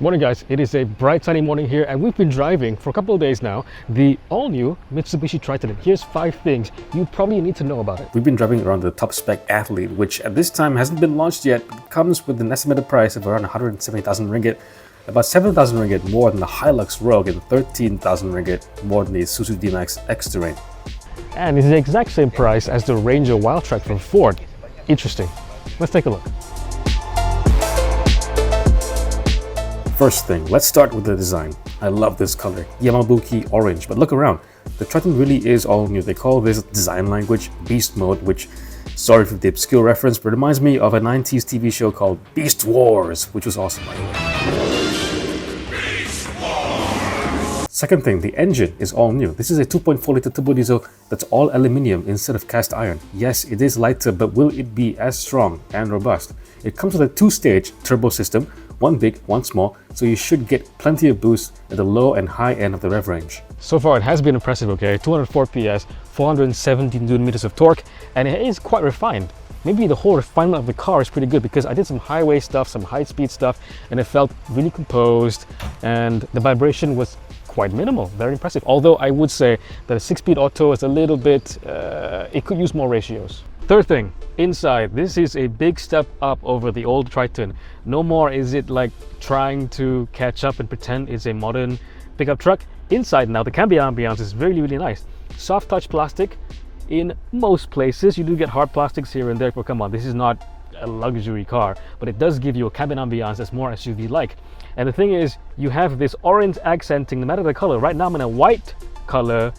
Morning guys, it is a bright sunny morning here and we've been driving for a couple of days now the all-new Mitsubishi Triton. And here's 5 things you probably need to know about it. We've been driving around the top spec Athlete, which at this time hasn't been launched yet, but comes with an estimated price of around 170,000 ringgit, about 7,000 ringgit more than the HiLux Rogue and 13,000 ringgit more than the Isuzu D-Max X-Terrain. And it's the exact same price as the Ranger Wildtrak from Ford. Interesting. Let's take a look. First thing, let's start with the design. I love this color, Yamabuki orange, but look around. The Triton really is all new. They call this design language Beast Mode, which, sorry for the obscure reference, but reminds me of a 90s TV show called Beast Wars, which was awesome by the way. Second thing, the engine is all new. This is a 2.4 liter turbo diesel that's all aluminium instead of cast iron. Yes, it is lighter, but will it be as strong and robust? It comes with a 2-stage turbo system, one big, one small, so you should get plenty of boost at the low and high end of the rev range. So far it has been impressive, okay? 204 PS, 417 Newton meters of torque, and it is quite refined. Maybe the whole refinement of the car is pretty good because I did some highway stuff, some high-speed stuff, and it felt really composed, and the vibration was quite minimal, very impressive. Although I would say that a 6-speed auto is a little bit, it could use more ratios. Third thing, inside, this is a big step up over the old Triton. No more is it like trying to catch up and pretend it's a modern pickup truck. Inside now, the cabin ambiance is really, really nice. Soft touch plastic in most places. You do get hard plastics here and there, but come on, this is not a luxury car, but it does give you a cabin ambiance that's more SUV-like. And the thing is, you have this orange accenting, no matter the color. Right now I'm in a white color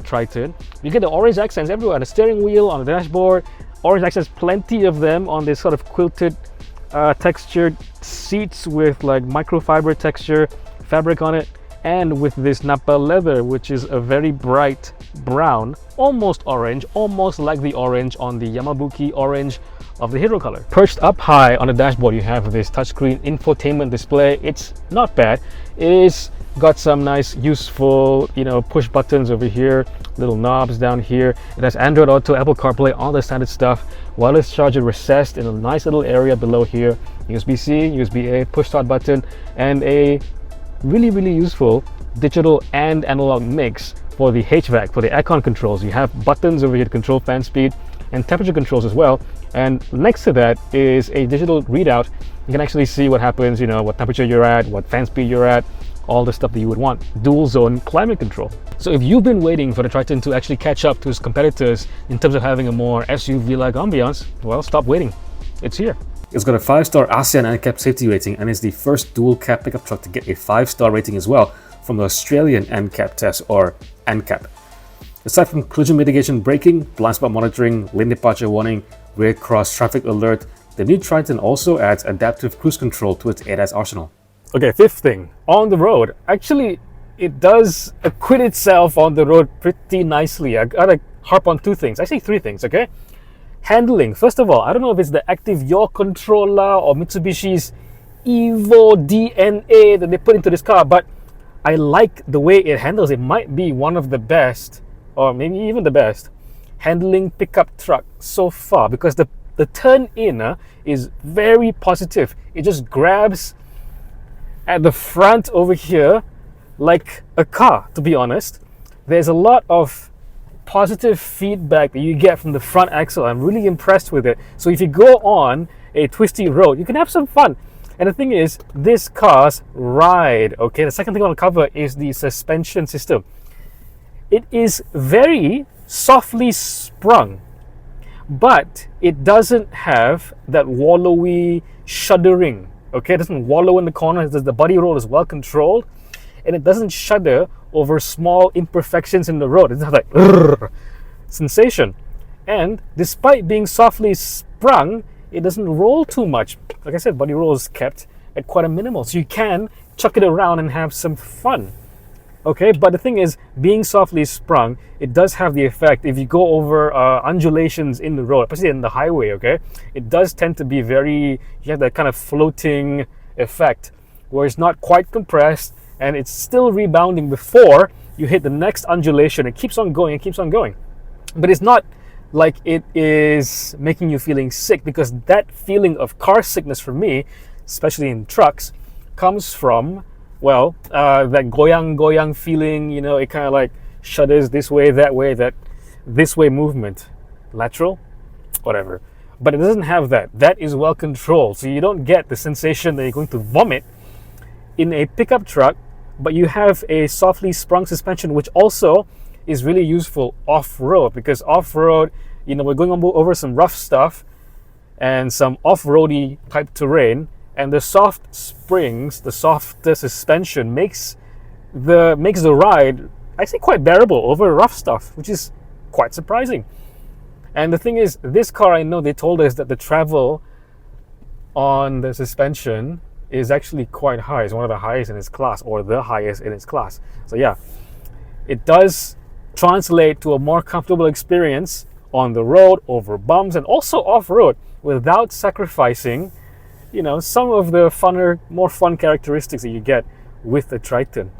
Triton. You get the orange accents everywhere on the steering wheel, on the dashboard. Orange accents, plenty of them on this sort of quilted textured seats with like microfiber texture fabric on it, and with this Napa leather, which is a very bright brown, almost orange, almost like the orange on the Yamabuki orange of the Hero color. Perched up high on the dashboard, you have this touchscreen infotainment display. It's not bad. It is got some nice useful, push buttons over here, little knobs down here. It has Android Auto, Apple CarPlay, all the standard stuff. Wireless charger recessed in a nice little area below here. USB-C, USB-A, push start button, and a really, really useful digital and analog mix for the HVAC, for the aircon controls. You have buttons over here to control fan speed and temperature controls as well. And next to that is a digital readout. You can actually see what happens, what temperature you're at, what fan speed you're at, all the stuff that you would want. Dual zone climate control. So if you've been waiting for the Triton to actually catch up to its competitors in terms of having a more SUV-like ambiance, well, stop waiting. It's here. It's got a 5-star ASEAN NCAP safety rating and is the first dual cab pickup truck to get a 5-star rating as well from the Australian NCAP test, or NCAP. Aside from collision mitigation braking, blind spot monitoring, lane departure warning, rear cross traffic alert, the new Triton also adds adaptive cruise control to its ADAS arsenal. Okay, fifth thing, on the road. Actually, it does acquit itself on the road pretty nicely. I gotta harp on 2 things, actually 3 things, okay? Handling. First of all, I don't know if it's the active yaw controller or Mitsubishi's Evo DNA that they put into this car, but I like the way it handles. It might be one of the best, or maybe even the best, handling pickup truck so far, because the turn in is very positive. It just grabs at the front over here like a car, to be honest. There's a lot of positive feedback that you get from the front axle. I'm really impressed with it. So if you go on a twisty road, you can have some fun. And the thing is, this car's ride, okay? The second thing I want to cover is the suspension system. It is very softly sprung, but it doesn't have that wallowy shuddering, okay? It doesn't wallow in the corners. The body roll is well controlled, and it doesn't shudder over small imperfections in the road. It's not like sensation. And despite being softly sprung, it doesn't roll too much. Like I said, body roll is kept at quite a minimal, so you can chuck it around and have some fun. Okay, but the thing is, being softly sprung, it does have the effect, if you go over undulations in the road, especially in the highway, okay, it does tend to be you have that kind of floating effect where it's not quite compressed and it's still rebounding before you hit the next undulation. It keeps on going and keeps on going. But it's not like it is making you feeling sick, because that feeling of car sickness for me, especially in trucks, comes from, well, that goyang feeling, you know, it kind of like shudders this way, that this way movement. Lateral? Whatever. But it doesn't have that. That is well controlled. So you don't get the sensation that you're going to vomit in a pickup truck, but you have a softly sprung suspension, which also is really useful off-road, because off-road, you know, we're going over some rough stuff and some off-roady type terrain, and the soft springs, the softer suspension makes the ride actually quite bearable over rough stuff, which is quite surprising. And the thing is, this car, I know they told us that the travel on the suspension is actually quite high. It's one of the highest in its class, or the highest in its class. So yeah, it does translate to a more comfortable experience on the road, over bumps, and also off-road, without sacrificing, you know, some of the more fun characteristics that you get with the Triton.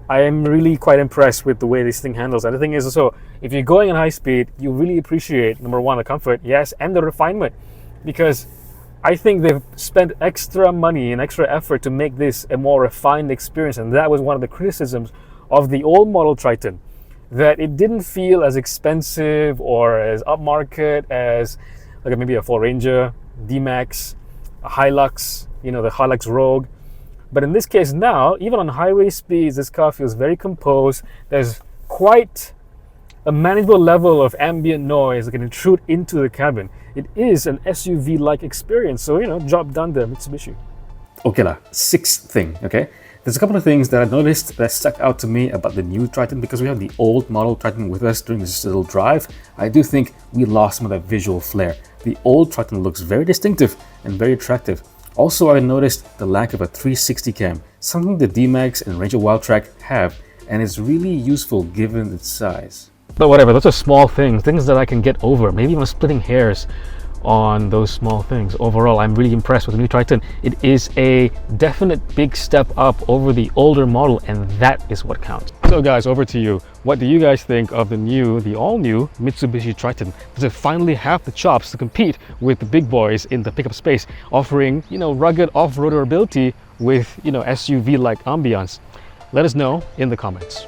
I am really quite impressed with the way this thing handles. And the thing is also, if you're going at high speed, you really appreciate, number one, the comfort, yes, and the refinement, because I think they've spent extra money and extra effort to make this a more refined experience. And that was one of the criticisms of the old model Triton, that it didn't feel as expensive or as upmarket as like maybe a Ford Ranger, D-Max, a HiLux, you know, the HiLux Rogue. But in this case now, even on highway speeds, this car feels very composed. There's quite a manageable level of ambient noise that can intrude into the cabin. It is an SUV-like experience, so, you know, job done there, Mitsubishi. Okay lah, sixth thing, okay? There's a couple of things that I noticed that stuck out to me about the new Triton, because we have the old model Triton with us during this little drive. I do think we lost some of that visual flair. The old Triton looks very distinctive and very attractive. Also, I noticed the lack of a 360 cam, something the D-Max and Ranger Wildtrak have, and it's really useful given its size. But whatever, those are small things that I can get over. Maybe even splitting hairs on those small things. Overall, I'm really impressed with the new Triton. It is a definite big step up over the older model, and that is what counts. So guys, over to you. What do you guys think of the all-new Mitsubishi Triton? Does it finally have the chops to compete with the big boys in the pickup space, offering, you know, rugged off-roader ability with, you know, SUV-like ambiance? Let us know in the comments.